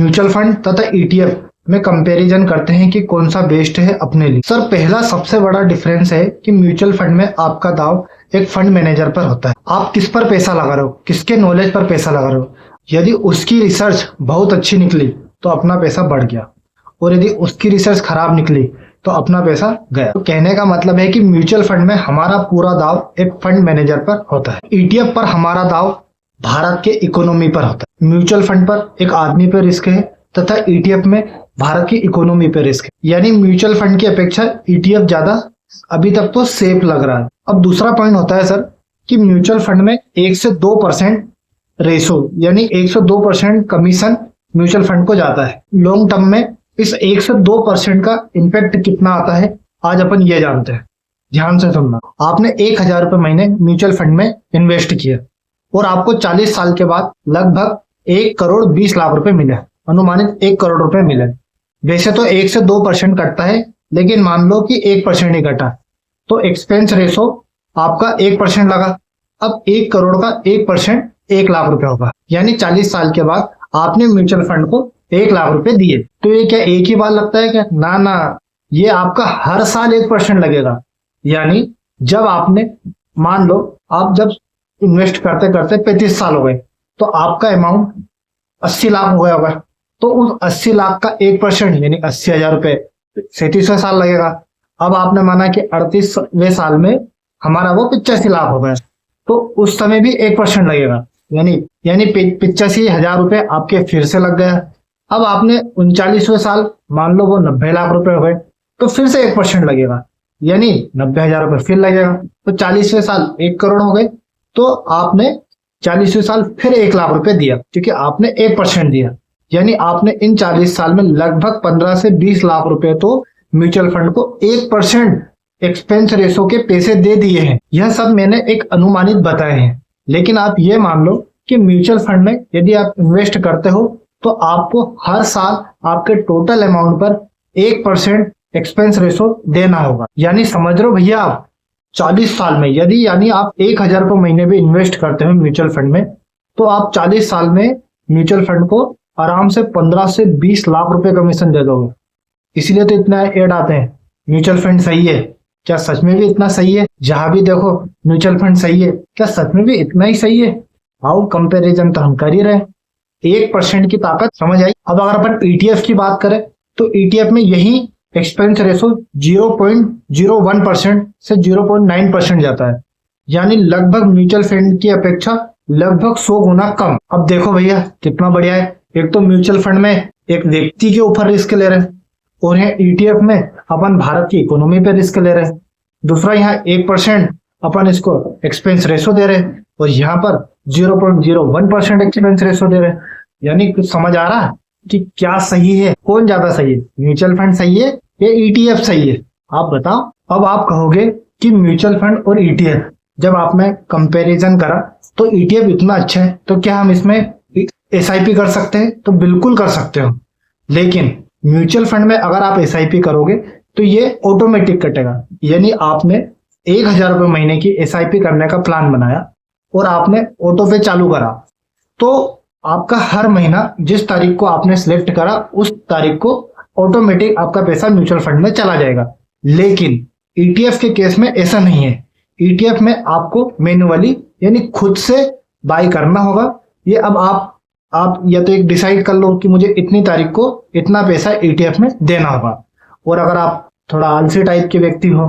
Mutual fund तथा ETF में comparison करते हैं कि कौन सा बेस्ट है अपने लिए। सर, पहला सबसे बड़ा डिफरेंस है कि म्यूचुअल फंड में आपका दाव एक फंड मैनेजर पर होता है। आप किस पर पैसा लगा रहे हो, किसके नॉलेज पर पैसा लगा रहे हो। यदि उसकी रिसर्च बहुत अच्छी निकली तो अपना पैसा बढ़ गया, और यदि उसकी रिसर्च खराब निकली तो अपना पैसा गया। तो कहने का मतलब है कि म्यूचुअल फंड में हमारा पूरा दाव एक फंड मैनेजर पर होता है। ईटीएफ पर हमारा दाव भारत के इकोनॉमी पर होता है। म्यूचुअल फंड पर एक आदमी पर रिस्क है तथा ईटीएफ में भारत की इकोनॉमी पर रिस्क है। यानी म्यूचुअल फंड की अपेक्षा ईटीएफ ज्यादा अभी तक तो सेफ लग रहा है। अब दूसरा पॉइंट होता है सर कि म्यूचुअल फंड में 1 से 2% रेशो यानी 102% कमीशन म्यूचुअल फंड को जाता है। लॉन्ग टर्म में इस 1 से 2% का इम्पैक्ट कितना आता है आज अपन ये जानते हैं। ध्यान से सुनना। आपने 1000 रुपये महीने म्यूचुअल फंड में इन्वेस्ट किया और आपको 40 साल के बाद लगभग 1,20,00,000 रुपए मिले, अनुमानित 1 करोड़ रुपए मिले। वैसे तो 1 से 2% कटता है, लेकिन मान लो कि 1% ही कटा, तो एक्सपेंस रेशो आपका 1% लगा। अब 1 करोड़ का 1% 1,00,000 रुपए होगा, यानी 40 साल के बाद आपने म्यूचुअल फंड को 1,00,000 रुपए दिए। तो ये क्या एक ही बार लगता है क्या? ना ना, ये आपका हर साल 1% लगेगा। यानी जब आपने, मान लो आप जब इन्वेस्ट करते करते 35 साल हो गए तो आपका अमाउंट 80 लाख हो गया होगा, तो उस 80 लाख का 1% यानी 80,000 रुपए 37वें साल लगेगा। अब आपने माना कि 38वें साल में हमारा वो 85 लाख हो गया, तो उस समय भी 1% लगेगा, यानी 85,000 रुपए आपके फिर से लग गया। अब आपने 39वें साल, मान लो वो 90 लाख रुपए हो गए, तो फिर से 1% लगेगा, यानी 90,000 रुपए फिर लगेगा। तो 40वें साल 1 करोड़ हो गए, तो आपने 40वें साल फिर 1,00,000 रुपए दिया, क्योंकि आपने 1% दिया। यानी आपने इन 40 साल में लगभग 15 से 20 लाख रुपए तो म्यूचुअल फंड को 1% एक्सपेंस रेशो के पैसे दे दिए हैं। यह सब मैंने एक अनुमानित बताए हैं, लेकिन आप ये मान लो कि म्यूचुअल फंड में यदि आप इन्वेस्ट करते हो तो आपको हर साल आपके टोटल अमाउंट पर 1% एक्सपेंस रेशो देना होगा। यानी समझ रहे हो भैया, आप 40 साल में यदि यानी आप 1,000 रुपये महीने भी इन्वेस्ट करते हो म्यूचुअल फंड में, तो आप 40 साल में म्यूचुअल फंड को आराम से 15 से 20 लाख रुपए कमीशन दे दोगे। इसलिए तो इतना एड आते हैं, म्यूचुअल फंड सही है। क्या सच में भी इतना सही है? जहां भी देखो म्यूचुअल फंड सही है, क्या सच में भी इतना ही सही है? आओ कंपैरिजन तो हम कर ही रहे। 1% की ताकत समझ आई। अब अगर अपन ईटीएफ की बात करें तो ईटीएफ में यही एक्सपेंस रेशो 0.01% से 0.9% जाता है, यानी लगभग म्यूचुअल फंड की अपेक्षा लगभग 100 गुना कम। अब देखो भैया कितना बढ़िया है। एक तो म्यूचुअल फंड में एक व्यक्ति के ऊपर रिस्क ले रहे हैं, और यहाँ ईटीएफ में अपन भारत की इकोनॉमी पे रिस्क ले रहे हैं। दूसरा, यहाँ 1% अपन इसको एक्सपेंस रेशो दे रहे हैं, और यहाँ पर 0.01% एक्सपेंस रेशो दे रहे हैं। यानी कुछ समझ आ रहा है कि क्या सही है, कौन ज्यादा सही है, म्यूचुअल फंड सही है या ईटीएफ सही है? आप बताओ। अब आप कहोगे कि म्यूचुअल फंड और ईटीएफ जब आपने कंपैरिजन करा तो ईटीएफ इतना अच्छा है, तो क्या हम इसमें एसआईपी कर सकते हैं? तो बिल्कुल कर सकते हो, लेकिन म्यूचुअल फंड में अगर आप एसआईपी करोगे तो ये ऑटोमेटिक कटेगा। यानी आपने 1,000 रुपये महीने की एसआईपी करने का प्लान बनाया और आपने ऑटो पे चालू करा, तो आपका हर महीना जिस तारीख को आपने सिलेक्ट करा उस तारीख को ऑटोमेटिक आपका पैसा म्यूचुअल फंड में चला जाएगा। लेकिन ईटीएफ के केस में ऐसा नहीं है। ईटीएफ में आपको मैन्युअली यानी खुद से बाय करना होगा। ये अब आप या तो एक डिसाइड कर लो कि मुझे इतनी तारीख को इतना पैसा ईटीएफ में देना होगा, और अगर आप थोड़ा आलसी टाइप के व्यक्ति हो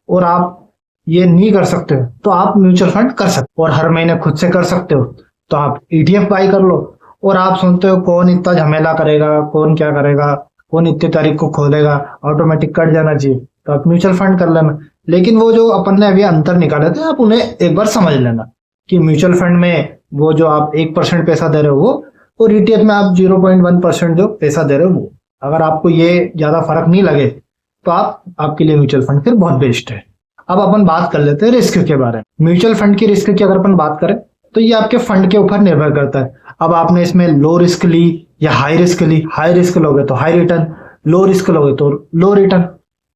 और आप ये नहीं कर सकते हो तो आप म्यूचुअल फंड कर सकते हो, और हर महीने खुद से कर सकते हो तो आप ईटीएफ बाय कर लो। और आप सुनते हो कौन इतना झमेला करेगा, कौन क्या करेगा, कौन इतनी तारीख को खोलेगा, ऑटोमेटिक कट जाना चाहिए, तो आप म्यूचुअल फंड कर लेना। लेकिन वो जो अपन ने अभी अंतर निकाले थे आप उन्हें एक बार समझ लेना कि म्यूचुअल फंड में वो जो आप 1% पैसा दे रहे हो वो, और ईटीएफ में आप 0.1% जो पैसा दे रहे हो वो। अगर आपको ये ज्यादा फर्क नहीं लगे तो आपके लिए म्यूचुअल फंड फिर बहुत बेस्ट है। अब अपन बात कर लेते हैं रिस्क के बारे में। म्यूचुअल फंड की रिस्क की अगर अपन बात करें तो ये आपके फंड के ऊपर निर्भर करता है। अब आपने इसमें लो रिस्क ली या हाई रिस्क ली, हाई रिस्क लोगे तो हाई रिटर्न, लो रिस्क लोगे तो लो रिटर्न,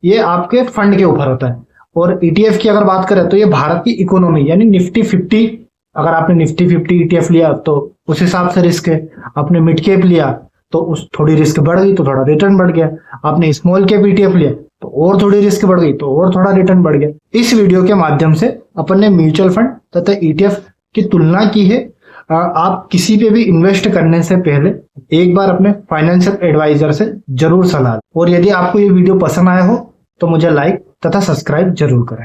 ये आपके फंड के ऊपर होता है। और ईटीएफ की अगर बात करें तो ये भारत की इकोनॉमी यानी निफ्टी 50, अगर आपने निफ्टी 50 ईटीएफ लिया तो उस हिसाब से रिस्क है। आपने मिड कैप लिया तो उस थोड़ी रिस्क बढ़ गई तो थोड़ा रिटर्न बढ़ गया। आपने स्मॉल कैप ETF लिया तो और थोड़ी रिस्क बढ़ गई तो और थोड़ा रिटर्न बढ़ गया। इस वीडियो के माध्यम से अपन ने म्यूचुअल फंड तथा ETF की तुलना की है। आप किसी पे भी इन्वेस्ट करने से पहले एक बार अपने फाइनेंशियल एडवाइजर से जरूर सलाह लें। और यदि आपको ये वीडियो पसंद आया हो तो मुझे लाइक तथा सब्सक्राइब जरूर करें।